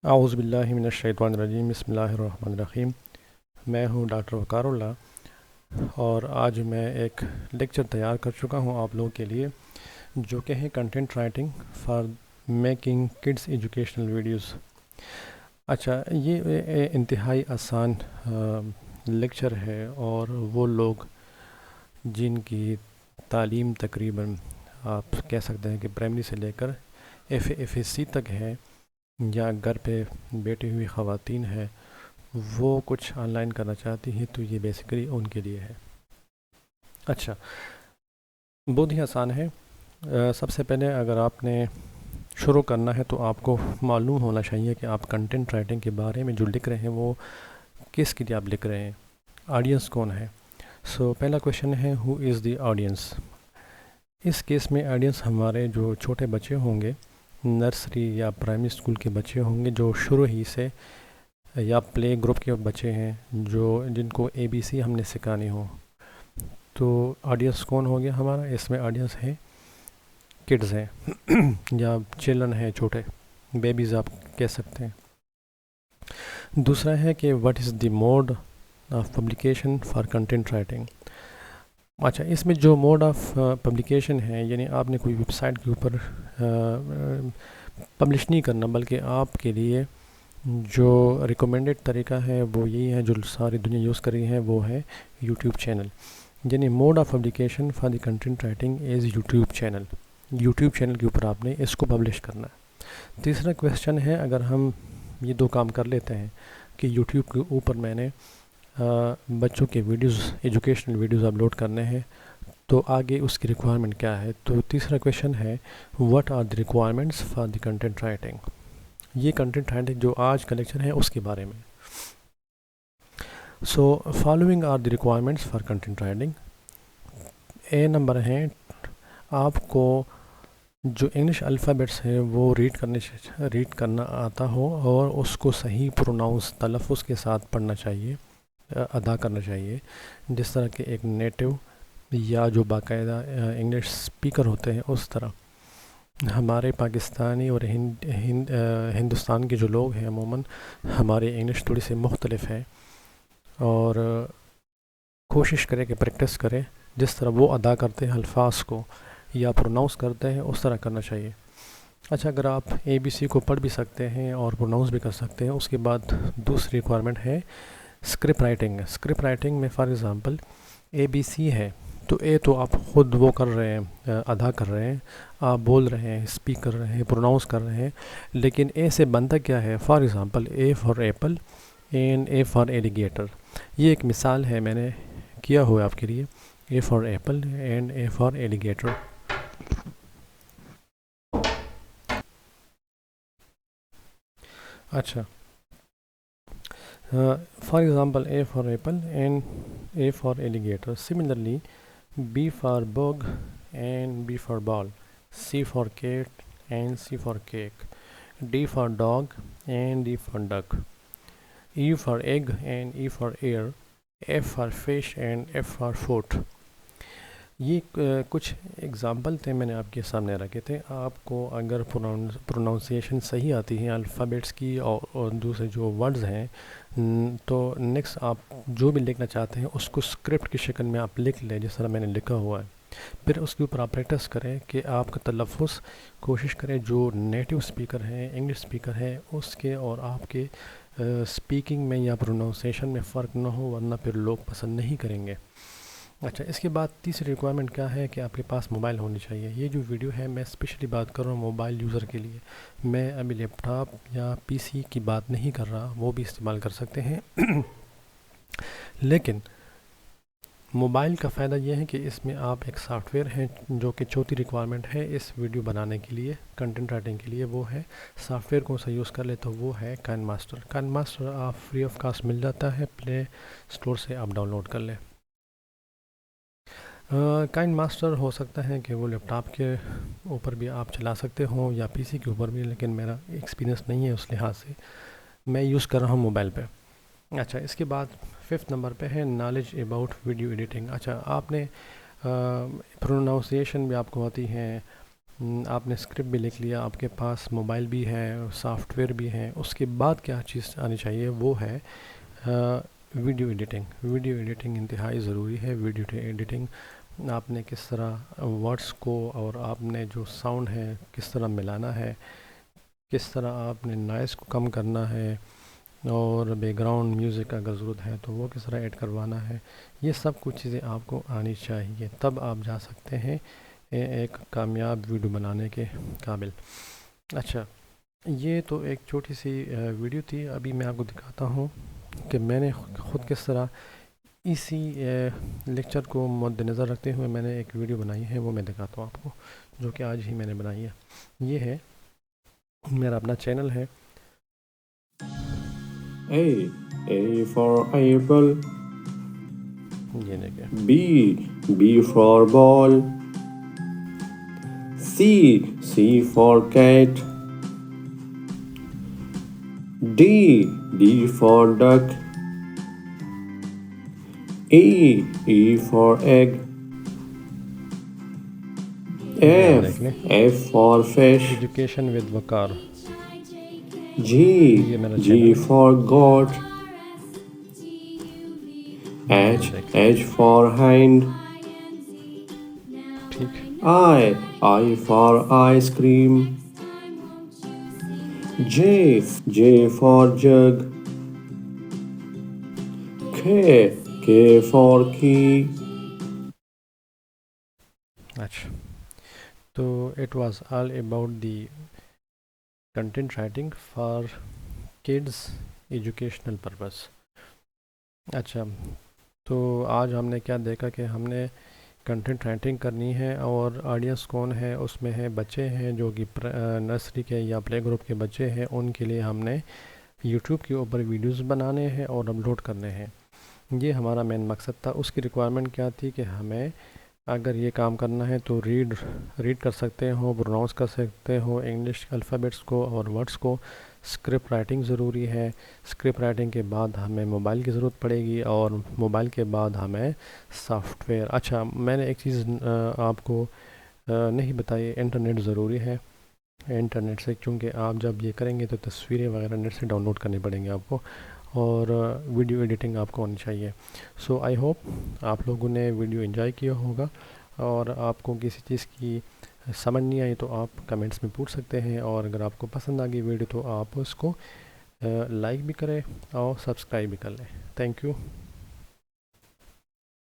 اعوذ باللہ من الشیطان الرجیم، بسم اللہ الرحمن الرحیم۔ میں ہوں ڈاکٹر وقار اللہ، اور آج میں ایک لیکچر تیار کر چکا ہوں آپ لوگوں کے لیے، جو کہ ہے content writing for making kids educational videos. اچھا، یہ انتہائی آسان لیکچر ہے، اور وہ لوگ جن کی تعلیم تقریباً آپ کہہ سکتے ہیں کہ پرائمری سے لے کر ایف ایس سی تک ہے، یا گھر پہ بیٹھی ہوئی خواتین ہیں، وہ کچھ آن لائن کرنا چاہتی ہیں، تو یہ بیسیکلی ان کے لیے ہے۔ اچھا، بہت ہی آسان ہے۔ سب سے پہلے اگر آپ نے شروع کرنا ہے تو آپ کو معلوم ہونا چاہیے کہ آپ کنٹینٹ رائٹنگ کے بارے میں جو لکھ رہے ہیں وہ کس کے لیے آپ لکھ رہے ہیں، آڈینس کون ہے۔ پہلا کویشچن ہے، ہو از دی آڈینس۔ اس کیس میں آڈینس ہمارے جو چھوٹے بچے ہوں گے، نرسری یا پرائمری اسکول کے بچے ہوں گے، جو شروع ہی سے، یا پلے گروپ کے بچے ہیں جن کو اے بی سی ہم نے سکھانی ہو، تو آڈینس کون ہو گیا ہمارا؟ اس میں آڈینس ہے کڈز ہیں یا چلڈرن ہیں، چھوٹے بیبیز آپ کہہ سکتے ہیں۔ دوسرا ہے کہ what is the mode of publication for content writing. اچھا، اس میں جو موڈ آف پبلیکیشن ہے، یعنی آپ نے کوئی ویب سائٹ کے اوپر پبلش نہیں کرنا، بلکہ آپ کے لیے جو ریکمینڈڈ طریقہ ہے وہ یہی ہے، جو ساری دنیا یوز کر رہی ہے، وہ ہے یوٹیوب چینل۔ یعنی mode of publication for the content writing is YouTube channel. YouTube channel کے اوپر آپ نے اس کو پبلش کرنا ہے۔ تیسرا کویشچن ہے، اگر ہم یہ دو کام کر لیتے ہیں کہ یوٹیوب کے اوپر میں نے بچوں کے ویڈیوز، ایجوکیشنل ویڈیوز اپلوڈ کرنے ہیں، تو آگے اس کی ریکوائرمنٹ کیا ہے؟ تو تیسرا کویشچن ہے، what are the requirements for the content writing. یہ کنٹینٹ رائٹنگ جو آج کا لیکچر ہے اس کے بارے میں۔ Following are the requirements for content writing. A number ہے، آپ کو جو انگلش الفابیٹس ہیں وہ ریڈ کرنا آتا ہو، اور اس کو صحیح پروناؤنس، تلفظ کے ساتھ پڑھنا چاہیے، ادا کرنا چاہیے، جس طرح کہ ایک نیٹو یا جو باقاعدہ انگلش اسپیکر ہوتے ہیں اس طرح۔ ہمارے پاکستانی اور ہندوستان کے جو لوگ ہیں، عموماً ہماری انگلش تھوڑی سی مختلف ہے، اور کوشش کریں کہ پریکٹس کریں، جس طرح وہ ادا کرتے ہیں الفاظ کو یا پروناؤنس کرتے ہیں، اس طرح کرنا چاہیے۔ اچھا، اگر آپ اے بی سی کو پڑھ بھی سکتے ہیں اور پروناؤنس بھی کر سکتے ہیں، اس کے بعد دوسری ریکوائرمنٹ ہے اسکرپٹ رائٹنگ۔ اسکرپٹ رائٹنگ میں for example A B C ہے، تو اے تو آپ خود وہ کر رہے ہیں، ادا کر رہے ہیں، آپ بول رہے ہیں، اسپیک کر رہے ہیں، پروناؤنس کر رہے ہیں، لیکن اے سے بنتا کیا ہے؟ For example A for apple and A for alligator. یہ ایک مثال ہے، میں نے کیا ہوا ہے آپ کے لیے، A for apple and A for alligator. اچھا، for example A for apple and A for alligator. Similarly B for bug and B for ball, C for cat and C for cake, D for dog and D for duck, E for egg and E for ear, F for fish and F for foot۔ یہ کچھ example تھے، میں نے آپ کے سامنے رکھے تھے۔ آپ کو اگر پروناؤنسیشن صحیح آتی ہے الفابیٹس کی اور دوسرے جو ورڈز ہیں، تو نیکسٹ آپ جو بھی لکھنا چاہتے ہیں اس کو اسکرپٹ کی شکل میں آپ لکھ لیں، جس طرح میں نے لکھا ہوا ہے۔ پھر اس کے اوپر آپ پریکٹس کریں کہ آپ کا تلفظ، کوشش کریں جو نیٹو اسپیکر ہیں، انگلش اسپیکر ہیں، اس کے اور آپ کے اسپیکنگ میں یا پروناؤنسیشن میں فرق نہ ہو، ورنہ پھر لوگ پسند نہیں کریں گے۔ اچھا، اس کے بعد تیسری ریکوائرمنٹ کیا ہے کہ آپ کے پاس موبائل ہونی چاہیے۔ یہ جو ویڈیو ہے میں اسپیشلی بات کر رہا ہوں موبائل یوزر کے لیے، میں ابھی لیپ ٹاپ یا پی سی کی بات نہیں کر رہا، وہ بھی استعمال کر سکتے ہیں لیکن موبائل کا فائدہ یہ ہے کہ اس میں آپ ایک سافٹ ویئر ہے، جو کہ چوتھی ریکوائرمنٹ ہے اس ویڈیو بنانے کے لیے، کنٹینٹ رائٹنگ کے لیے، وہ ہے سافٹ ویئر کون سا یوز کر لے، تو وہ ہے کائن ماسٹر۔ کائن ماسٹر آپ فری آف کاسٹ مل جاتا ہے، پلے اسٹور سے آپ ڈاؤن لوڈ کر لیں۔ کائن ماسٹر ہو سکتا ہے کہ وہ لیپ ٹاپ کے اوپر بھی آپ چلا سکتے ہوں یا پی سی کے اوپر بھی، لیکن میرا ایکسپیرینس نہیں ہے اس لحاظ سے، میں یوز کر رہا ہوں موبائل پہ۔ اچھا، اس کے بعد 5 نمبر پہ ہے نالج اباؤٹ ویڈیو ایڈیٹنگ۔ اچھا، آپ نے پروناؤنسیشن بھی آپ کو آتی ہے، آپ نے اسکرپٹ بھی لکھ لیا، آپ کے پاس موبائل بھی ہے، سافٹ ویئر بھی ہے، اس کے بعد کیا چیز آنی چاہیے وہ ہے ویڈیو ایڈیٹنگ۔ ویڈیو ایڈیٹنگ انتہائی ضروری ہے۔ ویڈیو ایڈیٹنگ آپ نے کس طرح ورڈس کو اور آپ نے جو ساؤنڈ ہے کس طرح ملانا ہے، کس طرح آپ نے نائز کو کم کرنا ہے، اور بیک گراؤنڈ میوزک اگر ضرورت ہے تو وہ کس طرح ایڈ کروانا ہے، یہ سب کچھ چیزیں آپ کو آنی چاہیے، تب آپ جا سکتے ہیں ایک کامیاب ویڈیو بنانے کے قابل۔ اچھا، یہ تو ایک چھوٹی سی ویڈیو تھی۔ ابھی میں آپ کو دکھاتا ہوں کہ میں نے خود کس طرح اسی لیکچر کو مد نظر رکھتے ہوئے میں نے ایک ویڈیو بنائی ہے، وہ میں دکھاتا ہوں آپ کو، جو کہ آج ہی میں نے بنائی ہے۔ یہ ہے میرا اپنا چینل ہے۔ A for apple. یہ دیکھیں، B for ball. C for cat. D for duck. E for egg. یہ آپ دیکھ لیں، F for fish. Education with Waqar, یہ میرا G چینل ہے۔ for goat. یہ دیکھیں، H for hind. ٹھیک، I for ice cream. J for jug. K for key. اچھا، تو it was all about the content writing for kids educational purpose. اچھا، تو آج ہم نے کیا دیکھا کہ ہم نے کنٹینٹ رائٹنگ کرنی ہے، اور آڈینس کون ہے؟ اس میں ہے بچے ہیں جو کہ نرسری کے یا پلے گروپ کے بچے ہیں، ان کے لیے ہم نے یوٹیوب کے اوپر ویڈیوز بنانے ہیں اور اپلوڈ کرنے ہیں۔ یہ ہمارا مین مقصد تھا۔ اس کی ریکوائرمنٹ کیا تھی کہ ہمیں اگر یہ کام کرنا ہے تو ریڈ کر سکتے ہو، پروناؤنس کر سکتے ہو انگلش الفابیٹس کو اور ورڈس کو۔ اسکرپٹ رائٹنگ ضروری ہے۔ اسکرپٹ رائٹنگ کے بعد ہمیں موبائل کی ضرورت پڑے گی، اور موبائل کے بعد ہمیں سافٹ ویئر۔ اچھا، میں نے ایک چیز آپ کو نہیں بتائی، انٹرنیٹ ضروری ہے۔ انٹرنیٹ سے، کیونکہ آپ جب یہ کریں گے تو تصویریں وغیرہ نیٹ سے ڈاؤن لوڈ کرنی پڑیں گی آپ کو، اور ویڈیو ایڈیٹنگ آپ کو آنی چاہیے۔ سو آئی ہوپ آپ لوگوں نے ویڈیو انجوائے کیا ہوگا، اور آپ کو کسی چیز کی سمجھ نہیں آئی تو آپ کمنٹس میں پوچھ سکتے ہیں، اور اگر آپ کو پسند آ گئی ویڈیو تو آپ اس کو لائک بھی کریں اور سبسکرائب بھی کر لیں۔ Thank you.